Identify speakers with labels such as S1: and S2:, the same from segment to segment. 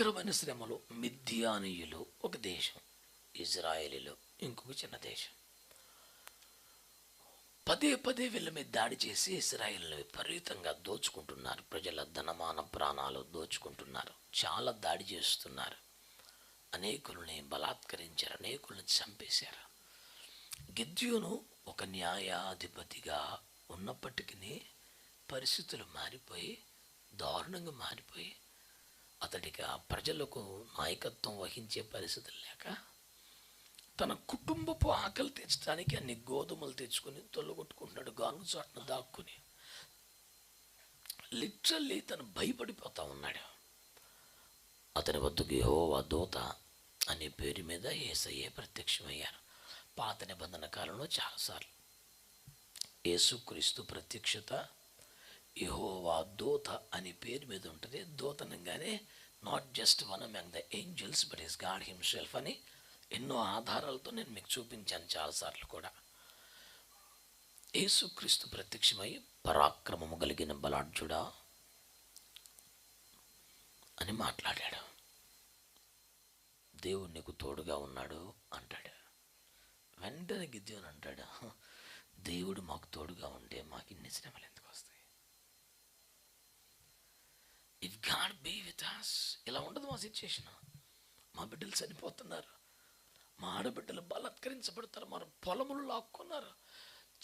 S1: భయంకరమైన శ్రమలు. మిద్యానీయులు ఒక దేశం, ఇజ్రాయేలీలు ఇంకొక చిన్న దేశం. పదే పదే వీళ్ళ మీద దాడి చేసి ఇజ్రాయేల్ని విపరీతంగా దోచుకుంటున్నారు. ప్రజల ధనమాన ప్రాణాలు దోచుకుంటున్నారు. చాలా దాడి చేస్తున్నారు. అనేకుల్ని బలాత్కరించారు, అనేకుల్ని చంపేశారు. గిద్యోను ఒక న్యాయాధిపతిగా ఉన్నప్పటికీ పరిస్థితులు మారిపోయి, దారుణంగా మారిపోయి, అతడికి ఆ ప్రజలకు నాయకత్వం వహించే పరిస్థితులు లేక తన కుటుంబపు ఆకలి తెచ్చడానికి అన్ని గోధుమలు తెచ్చుకొని తొలగొట్టుకుంటున్నాడు. గాను చాటున దాక్కుని లిటరల్లీ తను భయపడిపోతా ఉన్నాడు. అతని వద్దకు యెహోవా దూత అనే పేరు మీద యేసయ్యే ప్రత్యక్షమయ్యారు. పాత నిబంధన కాలంలో చాలాసార్లు యేసుక్రీస్తు ప్రత్యక్షత యెహోవా దూత అనే పేరు మీద ఉంటుంది. దూతనంగానే not just one among the angels but is God himself అని ఎన్నో ఆధారాలతో నేను మీకు చూపించాను చాలాసార్లు కూడా. యేసుక్రీస్తు ప్రత్యక్షమై పరాక్రమము కలిగిన బలాఢ్యుడా అని మాట్లాడాడు. దేవుడు నీకు తోడుగా ఉన్నాడు అంటాడు. వెంటనే గిద్యోను అంటాడు, దేవుడు మాకు తోడుగా ఉంటే మాకు ఇన్ని శ్రమలు ఎందుకు వస్తాయి? If God be with us, ఇలా ఉండదు మా సిచ్యుయేషన్. మా బిడ్డలు చనిపోతున్నారు, మా ఆడబిడ్డలు బలాత్కరించబడతారు, మన పొలములు లాక్కున్నారు,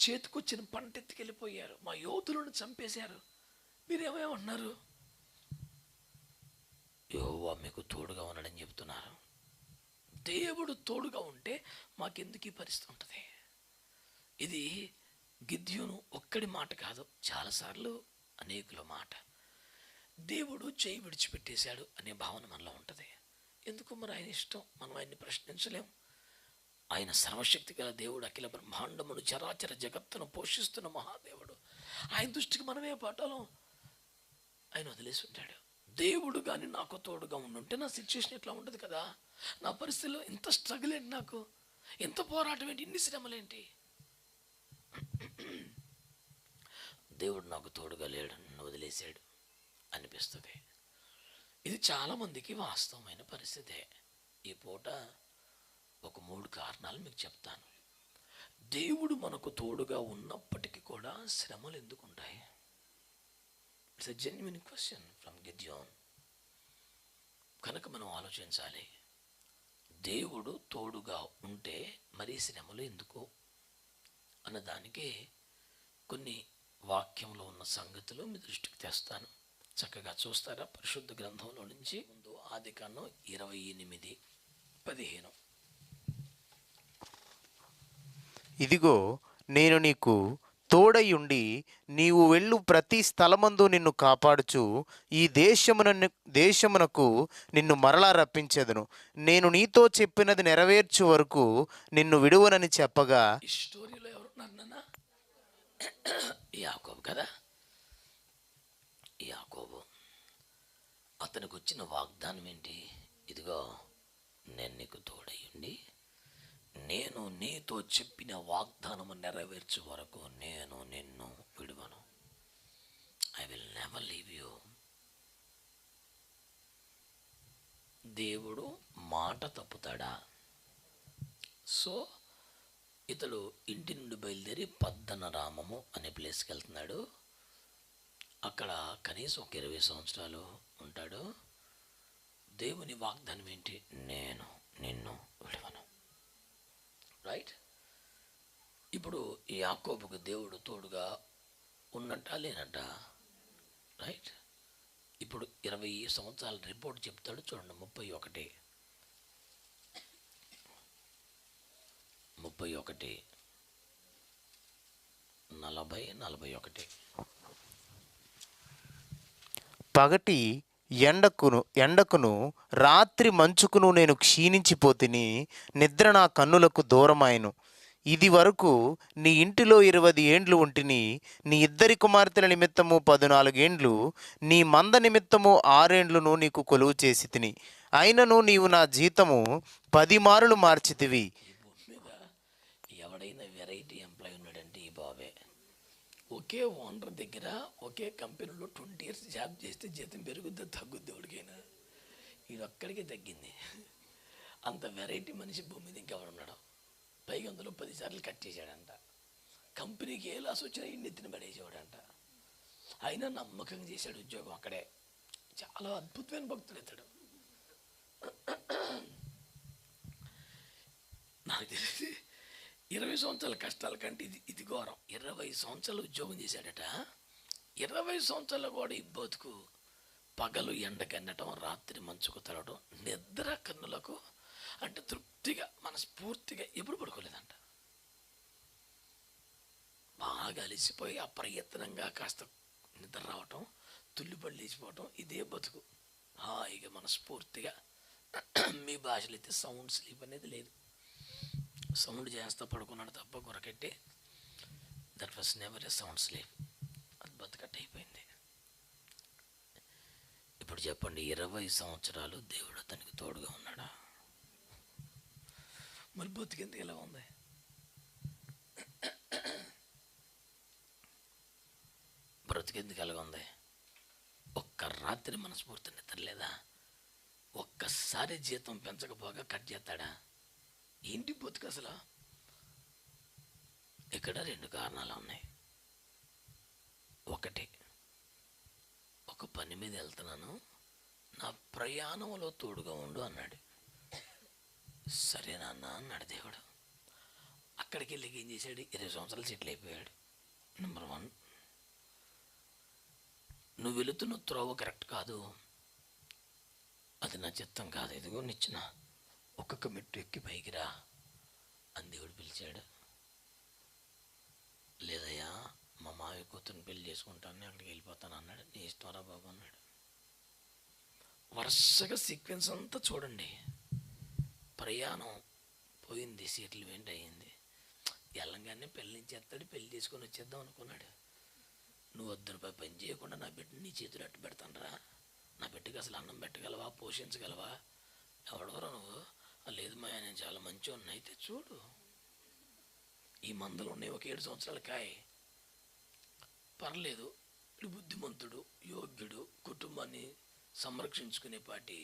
S1: చేతికొచ్చిన పంట ఎత్తుకెళ్ళిపోయారు, మా యోధులను చంపేశారు. మీరేమేమన్నారు? యెహోవా మీకు తోడుగా ఉన్నాడని చెప్తున్నారు. దేవుడు తోడుగా ఉంటే మాకెందుకు ఈ పరిస్థితి ఉంటుంది? ఇది గిద్యోను ఒక్కడి మాట కాదు, చాలాసార్లు అనేకుల మాట. దేవుడు చేయి విడిచిపెట్టేశాడు అనే భావన మనలో ఉంటుంది. ఎందుకు మరి? ఆయన ఇష్టం, మనం ఆయన్ని ప్రశ్నించలేం. ఆయన సర్వశక్తి గల దేవుడు, అఖిల బ్రహ్మాండమును చరాచర జగత్తును పోషిస్తున్న మహాదేవుడు. ఆయన దృష్టికి మనమే పట్టాలం. ఆయన వదిలేసి ఉంటాడు. దేవుడు కానీ నాకు తోడుగా ఉండుంటే నా సిచ్యుయేషన్ ఇట్లా ఉండదు కదా. నా పరిస్థితిలో ఇంత స్ట్రగుల్ ఏంటి, నాకు ఎంత పోరాటం ఏంటి, ఇన్ని శ్రమలేంటి? దేవుడు నాకు తోడుగా లేడు, నన్ను వదిలేశాడు అనిపిస్తుంది. ఇది చాలామందికి వాస్తవమైన పరిస్థితే. ఈ పూట ఒక 3 కారణాలు మీకు చెప్తాను. దేవుడు మనకు తోడుగా ఉన్నప్పటికీ కూడా శ్రమలు ఎందుకు ఉంటాయి? It's a genuine question from Gideon. కనుక మనం ఆలోచించాలి. దేవుడు తోడుగా ఉంటే మరి శ్రమలు ఎందుకు అన్నదానికి కొన్ని వాక్యంలో ఉన్న సంగతులు మీ దృష్టికి తెస్తాను. చక్కగా చూస్తారా? పరిశుద్ధ గ్రంథంలో నుంచి ముందు ఆదికాండం 28:15.
S2: ఇదిగో నేను నీకు తోడయుండి నీవు వెళ్ళు ప్రతి స్థలమందు నిన్ను కాపాడుచు ఈ దేశమునకు నిన్ను మరలా రప్పించెదను. నేను నీతో చెప్పినది నెరవేర్చు వరకు నిన్ను విడువనని చెప్పగా.
S1: ఈ స్టోరీలో ఎవరున్నారు నాన్న? యాకోబు కదా. యాకోబు అతనికి వచ్చిన వాగ్దానం ఏంటి? ఇదిగో నేను నీకు తోడయుండి నేను నీతో చెప్పిన వాగ్దానము నెరవేర్చే వరకు నేను నిన్ను విడువను. I will never leave you. దేవుడు మాట తప్పుతాడా? సో ఇతడు ఇంటి నుండి బయలుదేరి పద్దనరామము అనే ప్లేస్కి వెళ్తున్నాడు. అక్కడ కనీసం ఒక 20 సంవత్సరాలు ఉంటాడు. దేవుని వాగ్దానం ఏంటి? నేను నిన్ను విడువను. రైట్. ఇప్పుడు ఈ యాకోబుకు దేవుడు తోడుగా ఉన్నట్ట లేనట్ట? రైట్. ఇప్పుడు 20 సంవత్సరాల రిపోర్ట్ చెప్తాడు. చూడండి, 31 40-41.
S2: పగటి ఎండకును రాత్రి మంచుకును నేను క్షీణించిపోతిని, నిద్ర నా కన్నులకు దూరమాయను. ఇది వరకు నీ ఇంటిలో 20 ఏండ్లు ఉంటిని. నీ 2 కుమార్తెల నిమిత్తము 14 ఏండ్లు, నీ మంద నిమిత్తము 6 ఏండ్లను నీకు కొలువు చేసి తిని. అయినను నీవు నా జీతము 10 మారులు మార్చితివి.
S1: ఈ భూమి మీద ఎవడైనా వెరైటీ ఎంప్లాయ్ ఉన్నాడంటే ఈ బాబే. ఒకే ఓనర్ దగ్గర ఒకే కంపెనీలో 20 years జాబ్ చేస్తే జీతం పెరుగుద్దా తగ్గుద్ది? ఎవరికైనా ఈ ఈయన ఒక్కడికే తగ్గింది. అంత వెరైటీ మనిషి భూమి మీద ఇంకెవరు ఉన్నాడు? పైగా అందులో 10 సార్లు కట్ చేశాడంట. కంపెనీకి ఏ లాస్ వచ్చినా ఈ నెత్తిన పడేసేవాడంట. అయినా నమ్మకంగా చేశాడు ఉద్యోగం అక్కడే. చాలా అద్భుతమైన భక్తుడు ఇతడు. నాకు తెలిసి 20 సంవత్సరాల కష్టాల కంటే ఇది ఘోరం. 20 సంవత్సరాలు ఉద్యోగం చేశాడట. 20 సంవత్సరాలు కూడా ఈ బతుకు పగలు ఎండకన్నటం, రాత్రి మంచుకు తలవడం, నిద్ర కన్నులకు అంటే తృప్తిగా మనస్ఫూర్తిగా ఎప్పుడు పడుకోలేదంట. బాగా అలిసిపోయి అప్రయత్నంగా కాస్త నిద్ర రావటం, తుల్లిపడి లేచిపోవటం, ఇదే బతుకు. హాయిగా మనస్ఫూర్తిగా. మీ భాషలో అయితే సౌండ్ స్లీప్ అనేది లేదు. సౌండ్ చేస్తా పడుకున్నాడు తప్ప కొరకెట్టి. That was never a sound sleep. అది బతుకట్టు అయిపోయింది. ఇప్పుడు చెప్పండి, 20 సంవత్సరాలు దేవుడు తనకి తోడుగా ఉన్నాడా? మరి బతికెందుకు ఎలా ఉంది? బ్రతికెందుకు ఎలా ఉంది? ఒక్క రాత్రి మనస్ఫూర్తి నిద్ర లేదా? ఒక్కసారి జీతం పెంచకపోగా కట్ చేస్తాడా? ఏంటి బతుకు అసలు? ఇక్కడ 2 కారణాలు ఉన్నాయి. ఒకటి, ఒక పని మీద వెళ్తున్నాను, నా ప్రయాణంలో తోడుగా ఉండు అన్నాడు. సరేనన్న అన్నాడు దేవుడు. అక్కడికి వెళ్ళి ఏం చేశాడు? 20 సంవత్సరాలు సెటిల్ అయిపోయాడు. నెంబర్ 1, నువ్వు వెళుతున్న త్రోవ కరెక్ట్ కాదు, అది నా చిత్తం కాదు, ఇదిగో నిచ్చిన ఒక్కొక్క మెట్టు ఎక్కి పైకి రా అని దేవుడు పిలిచాడు. లేదయ్యా, మా మావి కూతురుని పెళ్లి చేసుకుంటాను, అక్కడికి వెళ్ళిపోతాను అన్నాడు. నీ ఇష్టంరా బాబు అన్నాడు. వరుసగా సీక్వెన్స్ అంతా చూడండి. ప్రయాణం పోయింది, సెటిల్మెంట్ అయ్యింది. వెళ్ళంగానే పెళ్ళి చేస్తాడు, పెళ్లి చేసుకొని వచ్చేద్దాం అనుకున్నాడు. నువ్వు ₹1 పని చేయకుండా నా బిడ్డని నీ చేతులు అట్టు పెడతాను రా, నా బిడ్డకి అసలు అన్నం పెట్టగలవా, పోషించగలవా? ఎవడవరా నువ్వు? లేదు మా నేను చాలా మంచివాడిని. అయితే చూడు, ఈ మందలు ఉన్నాయి, ఒక 7 సంవత్సరాల కాయ, పర్లేదు, ఇప్పుడు బుద్ధిమంతుడు, యోగ్యుడు, కుటుంబాన్ని సంరక్షించుకునే పాటి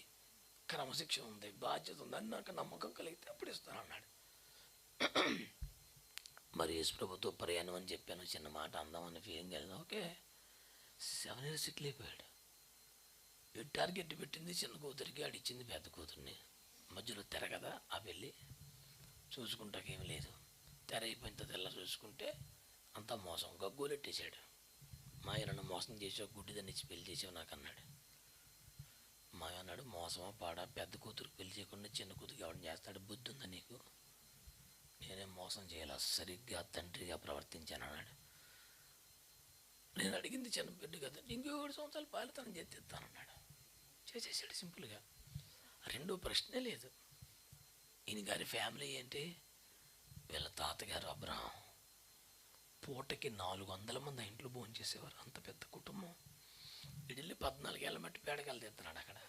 S1: క్రమశిక్షణ ఉంది, బాధ్యత ఉంది అని నాకు నమ్మకం కలిగితే అప్పుడు ఇస్తాను అన్నాడు. మరి యేసు ప్రభుతో ప్రయాణం అని చెప్పాను, చిన్న మాట అందామని ఫీలింగ్ కలిగింది. ఓకే, 7 years సెటిల్ అయిపోయాడు. టార్గెట్ పెట్టింది చిన్న కూతురికి, ఆడిచ్చింది పెద్ద కూతుర్ని. మధ్యలో తెర కదా, ఆ వెళ్ళి చూసుకుంటాకేమీ లేదు. తెర అయిపోయిన తర్వాత ఎలా చూసుకుంటే అంతా మోసం, గగ్గోలెట్టేశాడు. మాయ నన్ను మోసం చేసావు, గుడ్డిదాన్ని ఇచ్చి పెళ్లి చేసావు నాకు అన్నాడు. మాయ అన్నాడు, మోసమా పాడా, పెద్ద కూతురికి పెళ్లి చేయకుండా చిన్న కూతురికి ఎవరిని చేస్తాడు? బుద్ధి ఉందా నీకు? నేనేం మోసం చేయాలి, సరిగ్గా తండ్రిగా ప్రవర్తించాను అన్నాడు. నేను అడిగింది చిన్న బిడ్డ కదా, ఇంకో 7 సంవత్సరాలు పాలితనం చేస్తానన్నాడు. చేసేసాడు సింపుల్గా. రెండో ప్రశ్నే లేదు. ఈయన గారి ఫ్యామిలీ ఏంటి? వీళ్ళ తాతగారు అబ్రహాం పూటకి 400 మంది ఆ ఇంట్లో భోజనం చేసేవారు. అంత పెద్ద కుటుంబం. వెళ్ళి 14 ఏళ్ళ మట్టి పేడకాయలు తెస్తున్నాడు అక్కడ.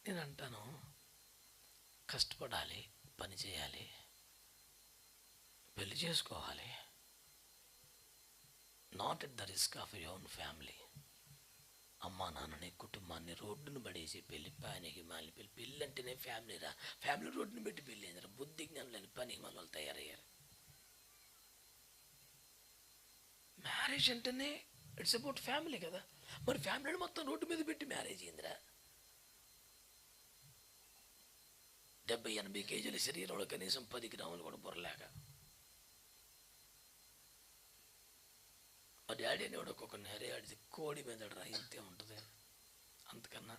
S1: నేను అంటాను, కష్టపడాలి, పని చేయాలి, పెళ్లి చేసుకోవాలి, not at the risk of your own family. అమ్మా నాన్నని, కుటుంబాన్ని రోడ్డును పడేసి పెళ్ళి, పనికి మాలి పెళ్ళి. పెళ్ళి అంటేనే ఫ్యామిలీ రా, ఫ్యామిలీ రోడ్డును పెట్టి పెళ్ళి అయిందిరా. బుద్ధి జ్ఞానం లేని పని మన వాళ్ళు తయారయ్యారు. మ్యారేజ్ అంటేనే ఇట్స్ అబౌట్ ఫ్యామిలీ కదా. మరి ఫ్యామిలీని మొత్తం రోడ్డు మీద పెట్టి మ్యారేజ్ అయిందిరా. 70-80 కేజీల శరీరంలో కనీసం 10 గ్రాములు కూడా బుర్రలేక. మా డాడీ అనేవాడు ఒక్కొక్క నెరే ఆడితే కోడి మీద రా, ఇంతే ఉంటుంది. అంతకన్నా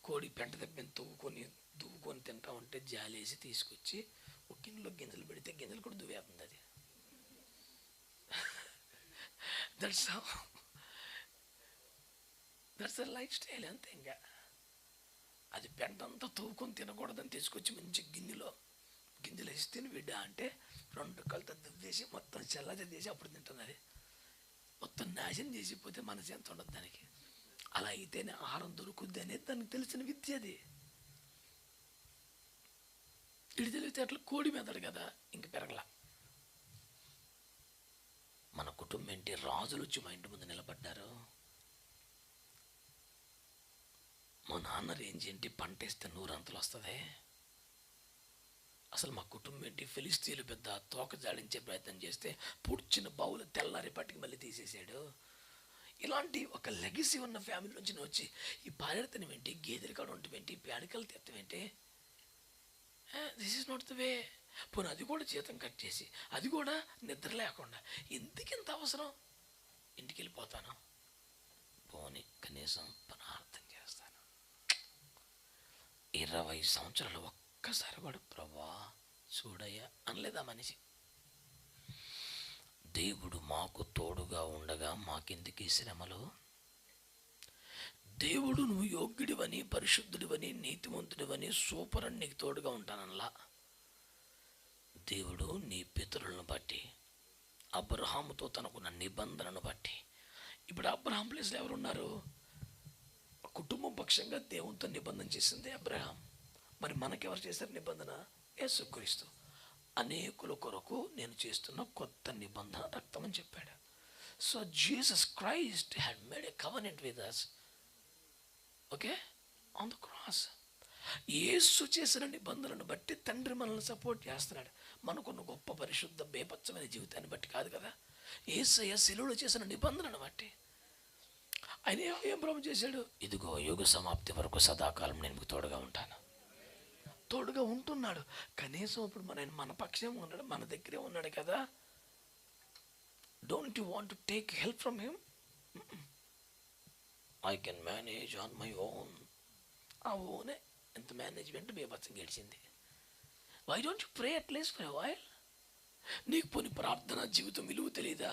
S1: కోడి పెంట తెప్పని దువ్వుకొని తింటా ఉంటే జాలేసి తీసుకొచ్చి ఒక గిన్నెలో గింజలు పెడితే గింజలు కూడా దువ్వేస్తుంది అది. దట్స్ అ లైఫ్ స్టైల్ అంతే. ఇంకా అది పెంటంతా తవ్వుకొని తినకూడదని తీసుకొచ్చి మంచి గింజలు వేసి తిని బిడ్డ అంటే 2 కళ్ళతో దువ్వేసి మొత్తం చల్లది చేసి అప్పుడు తింటున్నది. మొత్తం నాశనం చేసిపోతే మనసు ఎంత ఉండదు దానికి. అలా అయితేనే ఆహారం దొరుకుద్ది అనేది దానికి తెలిసిన విద్య. అది ఇటు తెలివితే అట్లా కోడి మెదడు కదా, ఇంక పెరగలా. మన కుటుంబం ఏంటి? రాజులు వచ్చి మా ఇంటి ముందు నిలబడ్డారు. మా నాన్న రేంజ్ ఏంటి, పంట వేస్తే 100 అంతలు వస్తుంది. అసలు మా కుటుంబం ఏంటి, ఫిలిస్తీన్లు పెద్ద తోక జాడించే ప్రయత్నం చేస్తే పుడిచిన బావులు తెల్లారి పట్టుకు మళ్ళీ తీసేసాడు. ఇలాంటి ఒక లెగసీ ఉన్న ఫ్యామిలీ నుంచి నేను వచ్చి ఈ పారెడతనం ఏంటి, గేదెల కాడ ఉండటం ఏంటి, పేడకలు తెత్తడం ఏంటి, this is not the way. పోనీ అది కూడా జీతం కట్ చేసి, అది కూడా నిద్ర లేకుండా ఎందుకు ఇంత అవసరం, ఇంటికి వెళ్ళిపోతాను, పోనీ కనీసం ప్రార్థన చేస్తాను. 20 సంవత్సరాలు ఒక్కసారి కూడా ప్రభా చూడయ్యా అనలేదా మనిషి. దేవుడు మాకు తోడుగా ఉండగా మాకెందుకు శ్రమలు. దేవుడు నువ్వు యోగ్యుడివని, పరిశుద్ధుడివని, నీతివంతుడివని, సూపర్ అని నీకు తోడుగా ఉంటానల్లా. దేవుడు నీ పితరులను బట్టి, అబ్రహాముతో తనకున్న నిబంధనను బట్టి, ఇప్పుడు అబ్రహాం ప్లేస్లో ఎవరున్నారు, కుటుంబం పక్షంగా దేవునితో నిబంధన చేసింది అబ్రహాం. మరి మనకెవరు చేశారు నిబంధన, యేసుక్రీస్తు. అనేకుల కొరకు నేను చేస్తున్న కొత్త నిబంధన రక్తం అని చెప్పాడు. So Jesus Christ had made a covenant with us, okay, on the cross. Yesu చేసిన నిబంధనను బట్టి తండ్రి మనల్ని సపోర్ట్ చేస్తున్నాడు. మనకున్న గొప్ప పరిశుద్ధ బేపచ్చమైన జీవితాన్ని బట్టి కాదు కదా, యేసయ్య శిలువలో చేసిన నిబంధనను బట్టి. ఆయన ఏం ప్రభు చేశాడు, ఇదిగో యుగ సమాప్తి వరకు సదాకాలం నేను మీకు తోడుగా ఉంటాను. తోడుగా ఉంటున్నాడు. కనీసం ఇప్పుడు మన పక్షం ఉన్నాడు, మన దగ్గరే ఉన్నాడు కదా. Don't you want to take help from him? I can manage on my own. ఆ ఓనే ఎంత మేనేజ్మెంట్ బేబత్సం గడిచింది. Why don't you pray at least for a while? నీకు పోని ప్రార్థన జీవితం విలువ తెలీదా?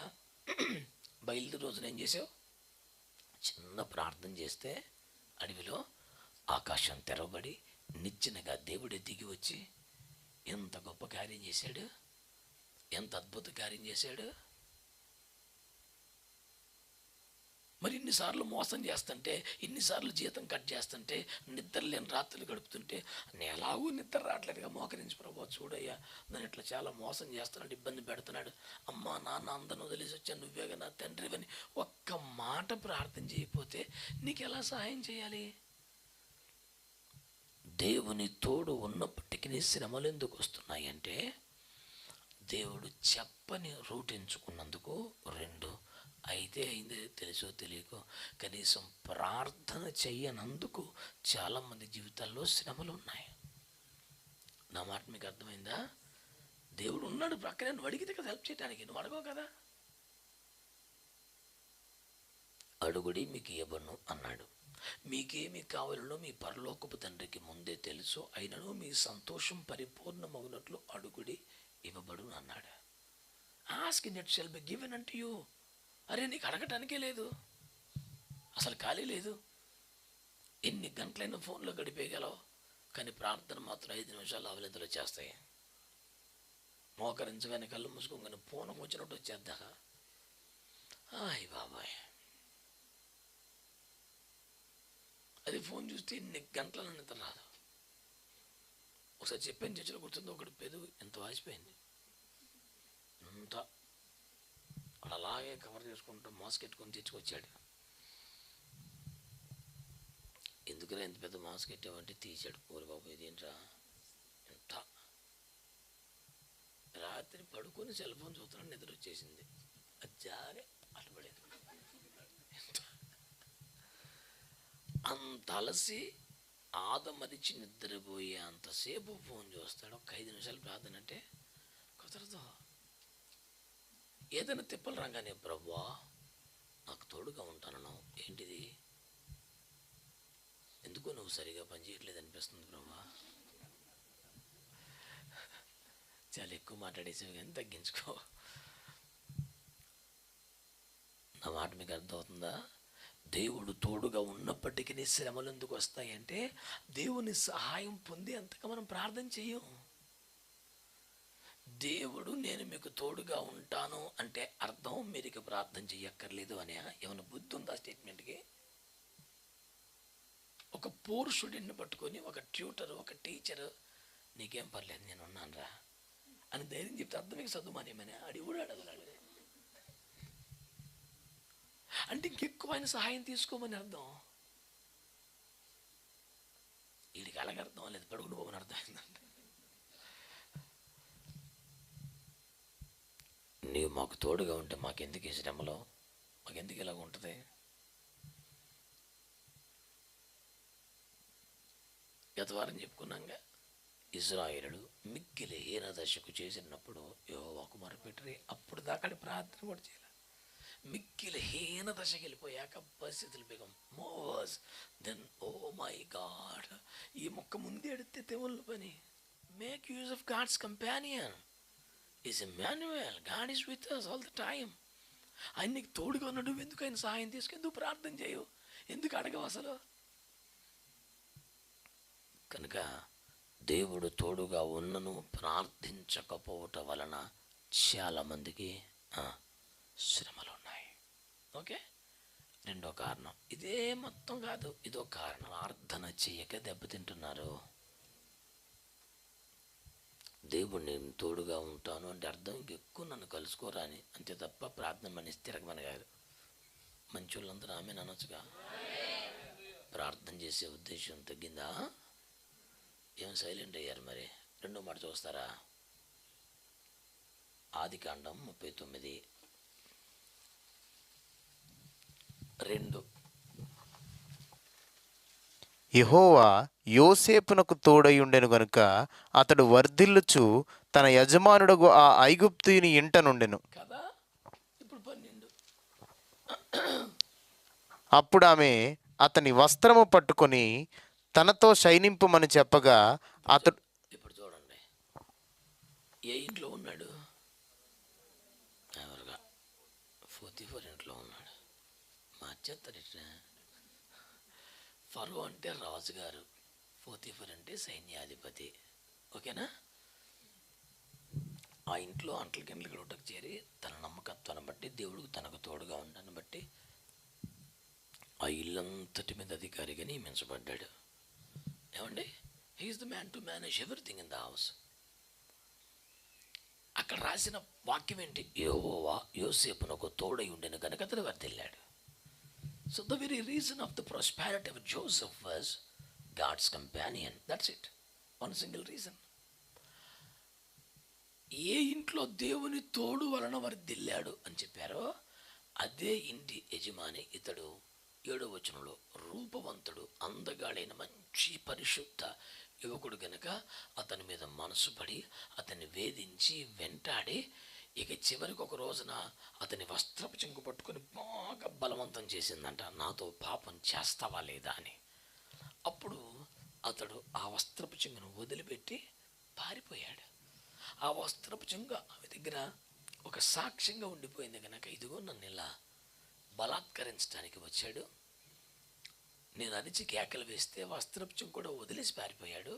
S1: బయలుదేరి రోజున ఏం చేసావు, చిన్న ప్రార్థన చేస్తే అడవిలో ఆకాశం తెరవబడి నిచ్చెనగా దేవుడే దిగి వచ్చి ఎంత గొప్ప కార్యం చేశాడు, ఎంత అద్భుత కార్యం చేశాడు. మరి ఇన్నిసార్లు మోసం చేస్తుంటే, ఇన్నిసార్లు జీతం కట్ చేస్తుంటే, నిద్ర లేని రాత్రులు గడుపుతుంటే, నేను ఎలాగూ నిద్ర రావట్లేదుగా, మోకరించి ప్రభు చూడయ్యా నన్ను ఇట్లా చాలా మోసం చేస్తున్నాడు, ఇబ్బంది పెడుతున్నాడు, అమ్మ నాన్న అందరిని వదిలేసి వచ్చాను, నువ్వేగా నా తండ్రివని ఒక్క మాట ప్రార్థన చేయకపోతే నీకు ఎలా సహాయం చేయాలి? దేవుని తోడు ఉన్నప్పటికీ శ్రమలు ఎందుకు వస్తున్నాయి అంటే, దేవుడు చెప్పని రూట్ ఎంచుకున్నందుకు. 2 అయితే అయిందే తెలుసో తెలియకో కనీసం ప్రార్థన చెయ్యనందుకు చాలామంది జీవితాల్లో శ్రమలు ఉన్నాయి. నా మాట మీకు అర్థమైందా? దేవుడు ఉన్నాడు ప్రక్కనే, నువ్వు అడిగితే కదా హెల్ప్ చేయడానికి, నువ్వు అడగవు కదా. అడుగుడి మీకు ఇవ్వబడును అన్నాడు. మీకేమి కావాలనో మీ పరలోకపు తండ్రికి ముందే తెలుసు, అయినను మీ సంతోషం పరిపూర్ణమగునట్లు అడుగుడి ఇవ్వబడును అన్నాడు. Ask and it shall be given unto you. అరే నీకు అడగటానికే లేదు, అసలు ఖాళీ లేదు. ఎన్ని గంటలైనా ఫోన్లో గడిపేయగలవు, కానీ ప్రార్థన మాత్రం 5 నిమిషాలు అవలేదులో చేస్తాయి. మోకరించగానే కళ్ళు మూసుకోగానే పూనం వచ్చినట్టు వచ్చేద్దా. హాయ్ బాబాయ్, అది ఫోన్ చూస్తే ఇన్ని గంటల నిద్ర రాదు. ఒకసారి చెప్పాను చర్చలో కూర్చుంది, ఒకటి పెదవు ఎంత వాసిపోయింది, అంతా వాడు అలాగే కవర్ చేసుకుంటూ మాస్క్ ఎట్టుకొని తెచ్చుకొచ్చాడు. ఎందుకురా ఎంత పెద్ద మాస్క్ ఎట్టావంటే తీసాడు. పోరు బాబు ఇదేంట్రా ఎంత. రాత్రి పడుకొని సెల్ ఫోన్ చూస్తున్నాడు, నిద్ర వచ్చేసింది. అది జారే అటుపడేది. అంత అలసి ఆదమరిచి నిద్రపోయే అంతసేపు ఫోన్ చూస్తాడు. ఒక 5 నిమిషాలు ప్రార్థన అంటే కుదరదు. ఏదైనా తిప్పలు రాగానే ప్రభువా నాకు తోడుగా ఉంటాను. ఏంటిది, ఎందుకో నువ్వు సరిగా పనిచేయట్లేదు అనిపిస్తుంది ప్రభువా. చాలా ఎక్కువ మాట్లాడేసేవి కానీ తగ్గించుకో. నా మాట మీకు అర్థమవుతుందా? దేవుడు తోడుగా ఉన్నప్పటికీ శ్రమలు ఎందుకు వస్తాయంటే, దేవుని సహాయం పొంది అంతగా మనం ప్రార్థన చెయ్యం. దేవుడు నేను మీకు తోడుగా ఉంటాను అంటే అర్థం మీరు ఇక ప్రార్థన చెయ్యక్కర్లేదు అనే. ఏమైనా బుద్ధి ఉందా స్టేట్మెంట్కి? ఒక పూర్ స్టూడెంట్ని పట్టుకొని ఒక ట్యూటర్, ఒక టీచర్ నీకేం పర్లేదు నేను ఉన్నాను రా అని ధైర్యం చెప్తే అర్థం మీకు చదువుమానేమని అడిగి కూడా అడగలాడు. అంటే ఇంకెక్కువ ఆయన సహాయం తీసుకోమని అర్థం. వీడికి అలాగ అర్థం లేదు, పడుకుని పోమని అర్థమైందంట. నీవు మాకు తోడుగా ఉంటే మాకెందుకు ఈ శ్రమలో, మాకెందుకు ఇలాగ ఉంటుంది? గత వారం చెప్పుకున్నాగా, ఇశ్రాయేలులు మిక్కిలి హీన దశకు చేసినప్పుడు యెహోవాకు మొరపెట్టిరి. అప్పుడు దాకా ప్రార్థన కూడా చేయాలి. మిక్కిలి హీన దశకి వెళ్ళిపోయాక పరిస్థితులు become worse then oh my God, ఈ మొక్క ముందే ఎడితే తెవల్ల పని. Make use of God's companion is Emmanuel. God is with us all the time. ఆయన నీకు తోడుగా ఉన్నాడు, ఎందుకు ఆయన సహాయం తీసుకు, ఎందుకు ప్రార్థన చేయవు, ఎందుకు అడగవు అసలు? కనుక దేవుడు తోడుగా ఉన్నను ప్రార్థించకపోవటం వలన చాలామందికి శ్రమలు ఉన్నాయి. ఓకే, రెండో కారణం ఇదే మొత్తం కాదు, ఇదో కారణం. ప్రార్థన చేయక దెబ్బతింటున్నారు. దేవుడు నేను తోడుగా ఉంటాను అంటే అర్థం ఇంకెక్కువ నన్ను కలుసుకోరా అని, అంతే తప్ప ప్రార్థన మనిషి తిరగమని కాదు. మంచి వాళ్ళందరూ ఆమె అనొచ్చుగా. ప్రార్థన చేసే ఉద్దేశం తగ్గిందా? ఏం సైలెంట్ అయ్యారు మరి? రెండో మాట చూస్తారా? ఆదికాండం 39:2.
S2: యెహోవా యోసేపునకు తోడయుండెను గనుక అతడు వర్ధిల్లుచు తన యజమానుడగు ఆ ఐగుప్తుని ఇంట నుండెను.
S1: కదా, ఇప్పుడు 12.
S2: అప్పుడు ఆమె అతని వస్త్రము పట్టుకొని తనతో శయనింపుమని చెప్పగా అతడు,
S1: ఇప్పుడు చూడండి, ఏ ఇంట్లో ఉన్నాడు? ఎవరుగా? 44 ఇంట్లో ఉన్నాడు. మార్చేస్తాడు. ఫరో అంటే రాజుగారు, 44 అంటే సైన్యాధిపతి. ఓకేనా? ఆ ఇంట్లో అంటల కిందలకి రోడ్డుకు చేరి తన నమ్మకత్వాన్ని బట్టి, దేవుడు తనకు తోడుగా ఉండని బట్టి ఆ ఇల్లంతటి మీద అధికారిగా నియమించబడ్డాడు. ఏమండి, he is the man to manage everything in the house. అక్కడ రాసిన వాక్యం ఏంటి? యెహోవా యోసేపునకు తోడై ఉండెను కనుక అతడు వర్ధిల్లాడు. So the very reason of the prosperity of Joseph was God's companion. That's it, one single reason. ఏ ఇంట్లో దేవుని తోడు వలన వర్ధిల్లాడు అని చెప్పారో అదే ఇంటి యజమాని ఇతడు. 7వ వచనంలో రూపవంతుడు, అందగాడైన మంచి పరిశుద్ధ యువకుడు గనుక అతని మీద మనసు పడి అతన్ని వేధించి వెంటాడి ఇక చివరికి ఒక రోజున అతని వస్త్రపు చెంగు పట్టుకొని బాగా బలవంతం చేసిందంట, నాతో పాపం చేస్తావా లేదా అని. అప్పుడు అతడు ఆ వస్త్రపు చెంగును వదిలిపెట్టి పారిపోయాడు. ఆ వస్త్రపు చెంగు ఆమె దగ్గర ఒక సాక్ష్యంగా ఉండిపోయింది కనుక, ఇదిగో నన్ను ఇలా బలాత్కరించడానికి వచ్చాడు, నేను అరిచి కేకలు వేస్తే వస్త్రపు చెంగు కూడా వదిలేసి పారిపోయాడు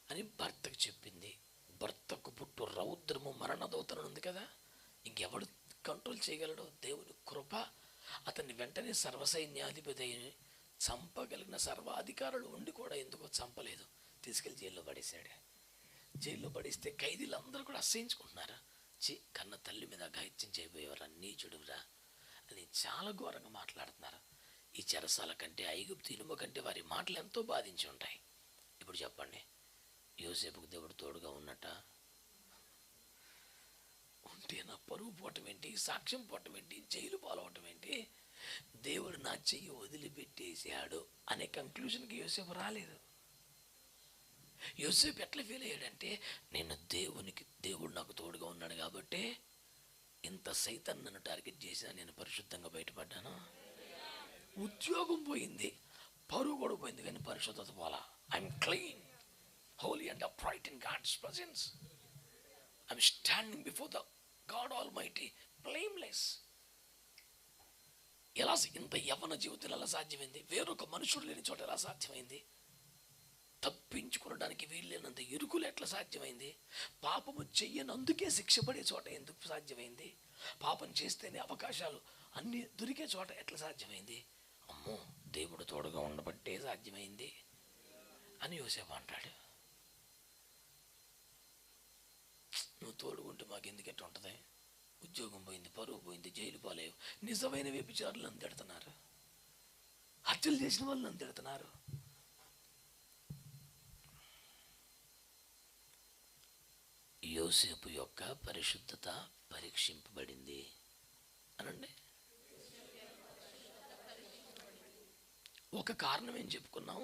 S1: అని భర్తకు చెప్పింది. భర్తకు పుట్టు రౌద్రము మరణదూతను ఉంది కదా, ఇంకెవడు కంట్రోల్ చేయగలడు? దేవుని కృప. అతన్ని వెంటనే సర్వసైన్యాధిపతి చంపగలిగిన సర్వాధికారులు ఉండి కూడా ఎందుకో చంపలేదు, తీసుకెళ్ళి జైల్లో పడేశాడు. జైల్లో పడిస్తే ఖైదీలందరూ కూడా అసహించుకుంటున్నారు. కన్న తల్లి మీద గాయత్యం చేయబోయేవారు నీచుడురా అని చాలా ఘోరంగా మాట్లాడుతున్నారు. ఈ చెరసాల కంటే, ఐగుప్తు ఇనుమ కంటే వారి మాటలు ఎంతో బాధించి ఉంటాయి. ఇప్పుడు చెప్పండి, యోసేపుకు దేవుడు తోడుగా ఉన్నట్ట ఉంటే నా పరువు పోవటం ఏంటి, సాక్ష్యం పోవటం ఏంటి, జైలు పాలవటం ఏంటి? దేవుడు నా చెయ్యి వదిలిపెట్టేశాడు అనే కంక్లూషన్కి యోసేపు రాలేదు. యోసేపు ఎట్లా ఫీల్ అయ్యాడంటే, దేవుడు నాకు తోడుగా ఉన్నాడు కాబట్టి ఇంత సైతం నన్ను టార్గెట్ చేసినా నేను పరిశుద్ధంగా బయటపడ్డాను. ఉద్యోగం పోయింది, పరువు కూడా పోయింది, కానీ పరిశుద్ధత పోలా. I'm clean, holy and upright in God's presence. I'm standing before the God Almighty blameless. ఎలా ఇంత యవ్వన జీవితం ఎలా సాధ్యమైంది? వేరొక మనుషుడు లేని చోట ఎలా సాధ్యమైంది? తప్పించుకోవడానికి వీల్లేనంత ఇరుకులు ఎట్లా సాధ్యమైంది? పాపము చెయ్యనందుకే శిక్ష పడే చోట ఎందుకు సాధ్యమైంది? పాపం చేస్తేనే అవకాశాలు అన్నీ దొరికే చోట ఎట్లా సాధ్యమైంది? అమ్మో, దేవుడు తోడుగా ఉండబట్టే సాధ్యమైంది అని యోసేపు అంటాడు. నువ్వు తోడుకుంటే మాకు ఎందుకు ఎట్లా ఉంటుంది? ఉద్యోగం పోయింది, పరువు పోయింది, జైలు పాలేవు, నిజమైన వ్యభిచారులు నన్ను తిడుతున్నారు, హత్యలు చేసిన వాళ్ళు నన్ను తిడుతున్నారు. యోసేపు యొక్క పరిశుద్ధత పరీక్షింపబడింది అనండి. ఒక కారణం ఏం చెప్పుకున్నాం?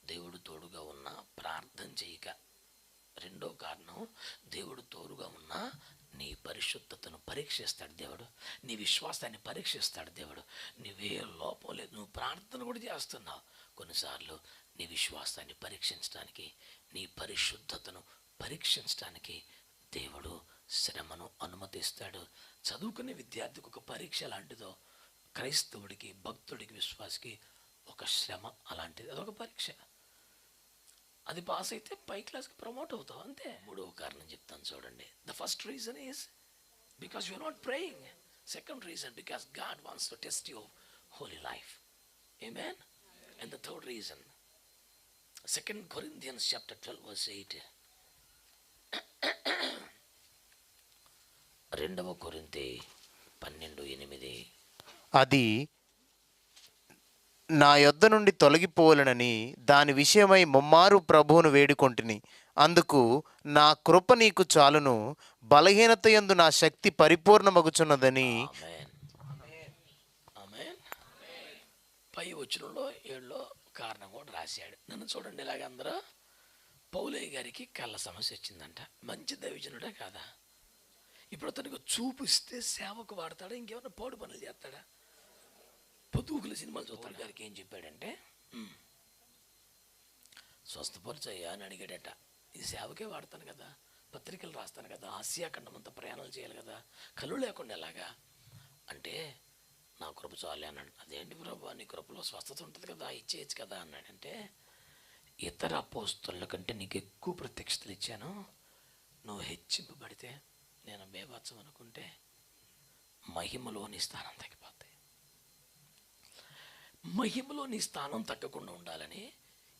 S1: దేవుడు తోడుగా ఉన్నా ప్రార్థన చేయక. రెండో కారణం, దేవుడు తోడుగా ఉన్నా నీ పరిశుద్ధతను పరీక్షిస్తాడు దేవుడు, నీ విశ్వాసాన్ని పరీక్షిస్తాడు దేవుడు. నువ్వే లోపం లేదు, నువ్వు ప్రార్థన కూడా చేస్తున్నావు. కొన్నిసార్లు నీ విశ్వాసాన్ని పరీక్షించడానికి, నీ పరిశుద్ధతను పరీక్షించడానికి దేవుడు శ్రమను అనుమతిస్తాడు. చదువుకునే విద్యార్థికి ఒక పరీక్ష లాంటిదో, క్రైస్తవుడికి, భక్తుడికి, విశ్వాసికి ఒక శ్రమ అలాంటిది, అదొక పరీక్ష. అది పాస్ అయితే పై క్లాస్కి ప్రమోట్ అవుతావు అంతే. మూడవ కారణం చెప్తాను చూడండి. The first reason is because you are not praying. Second reason, because God wants to test your holy life. Amen. And the third reason, 2 Corinthians chapter 12 verse 8. 2 కొరింథీ 12:8.
S2: అది నా యొద్ద నుండి తొలగిపోవలనని దాని విషయమై ముమ్మారు ప్రభువును వేడుకొంటిని. అందుకు నా కృప నీకు చాలును, బలహీనత యందు నా శక్తి పరిపూర్ణమగుచున్నదని.
S1: పై వచనంలో 7లో కారణం కూడా రాశాడు. నన్ను చూడండి, ఇలాగ అందరూ పౌలయ్య గారికి కళ్ళ సమస్య వచ్చిందంట. మంచి దైవజనుడే కాదా? ఇప్పుడు అతనికి చూపిస్తే సేవకు వాడతాడా, ఇంకేమైనా పాడు పనులు చేస్తాడా? పొద్దుగుల సినిమాలు చూస్తాడు. గారికి ఏం చెప్పాడంటే, స్వస్థపరచయ్యా అని అడిగాడట. ఈ సేవకే వాడతాను కదా, పత్రికలు రాస్తాను కదా, ఆసియా ఖండం అంతా ప్రయాణాలు చేయాలి కదా, కళ్ళు లేకుండా ఎలాగా అంటే, నా కృప చాలే అన్నాడు. అదేంటి ప్రభు, నీ కృపలో స్వస్థత ఉంటుంది కదా, ఇచ్చేయచ్చు కదా అన్నాడంటే, ఇతర అపోస్తలుల కంటే నీకు ఎక్కువ ప్రత్యక్షతలు ఇచ్చాను, నువ్వు హెచ్చింపబడితే, నేను బేవాత్సం అనుకుంటే మహిమలో నీ స్థానం తగ్గిపోతాయి. మహిమలో నీ స్థానం తగ్గకుండా ఉండాలని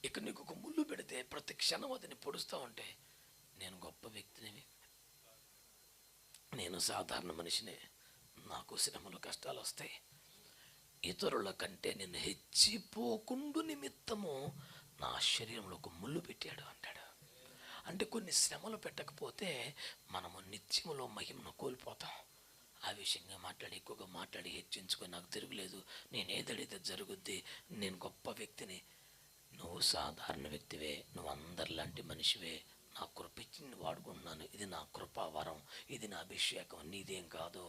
S1: ఇక్కడ నీకు ఒక ముళ్ళు పెడితే ప్రతి క్షణం అతన్ని పొడుస్తూ ఉంటే, నేను గొప్ప వ్యక్తిని, నేను సాధారణ మనిషినే, నాకు శ్రమలు కష్టాలు వస్తాయి, ఇతరుల కంటే నేను హెచ్చిపోకుండా నిమిత్తము నా శరీరంలో ఒక ముళ్ళు పెట్టాడు అంటాడు. అంటే కొన్ని శ్రమలు పెట్టకపోతే మనము నిత్యములో మహిమను కోల్పోతాం. ఆ విషయంగా ఎక్కువగా మాట్లాడి హెచ్చించుకొని నాకు తిరుగులేదు, నేను ఏదడితే జరుగుద్ది, నేను గొప్ప వ్యక్తిని. నువ్వు సాధారణ వ్యక్తివే, నువ్వు అందరిలాంటి మనిషివే, నా కృప వాడుకుంటున్నాను, ఇది నా కృపావరం, ఇది నా అభిషేకం, నీదేం కాదు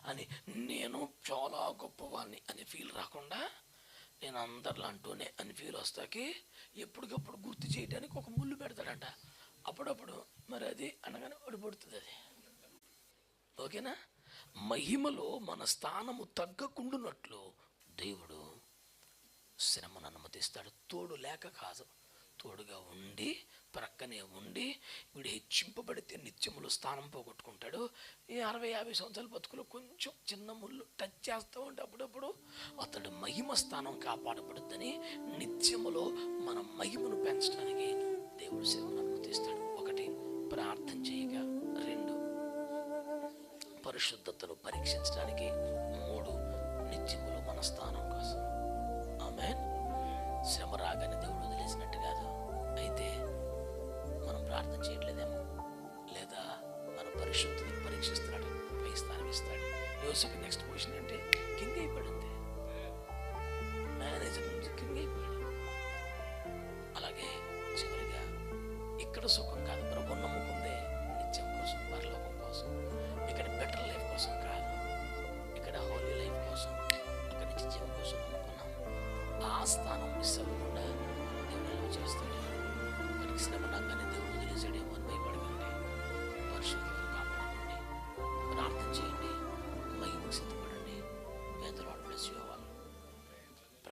S1: అని నేను చాలా గొప్పవాడిని అని ఫీల్ రాకుండా, నేను అందరిలాంటూనే అని ఫీల్ వస్తాకి ఎప్పటికప్పుడు గుర్తు చేయడానికి ఒక ముళ్ళు పెడతాడంట. అప్పుడప్పుడు మరి అది అనగానే పడిపడుతుంది అది. ఓకేనా? మహిమలో మన స్థానము తగ్గకుండానట్లు దేవుడు శ్రమను అనుమతిస్తాడు. తోడు లేక కాదు, తోడుగా ఉండి ప్రక్కనే ఉండి వీడు హెచ్చింపబడితే నిత్యములు స్థానం పోగొట్టుకుంటాడు. ఈ 60-50 సంవత్సరాల బతుకులో కొంచెం చిన్న ముళ్ళు టచ్ చేస్తూ ఉంటే అప్పుడప్పుడు అతడు మహిమ స్థానం కాపాడబడుద్దని నిత్యములో మన మహిమను పెంచడానికి దేవుడు శ్రమను అనుమతిస్తాడు. 1 ప్రార్థన చేయగా, 2 పరిశుద్ధతను పరీక్షించడానికి, 3 నిత్యములో మన స్థానం కోసం. ఆమేన్. శ్రమ రాగానే దేవుడు వదిలేసినట్టు కాదు. అయితే మనం ప్రార్థన చేయట్లేదేమో, లేదా మన పరిశుద్ధతను పరీక్షిస్తున్నాడు, పై స్థానం ఇస్తాడు. యోసేపు నెక్స్ట్ పొజిషన్ అంటే కింగ్ అయిపోయింది, మేనేజర్ నుంచి కింగ్ అయిపోయాడు. అలాగే చివరిగా ఇక్కడ సుఖం కాదు, ప్రభు నమ్ముకుందే నిత్యం కోసం, పరలోకం కోసం, ఇక్కడ బెటర్ లైఫ్ కోసం కాదు, ఇక్కడ హోలీ లైఫ్ కోసం, అక్కడ నిత్యం కోసం నమ్ముకున్నాం. ఆ స్థానం మిస్ అవ్వకుండా దేవుడు ఎలా చేస్తాడు? మనకి శ్రమ నాగానే దేవుడు వదిలేసాడేమో అని భయపడ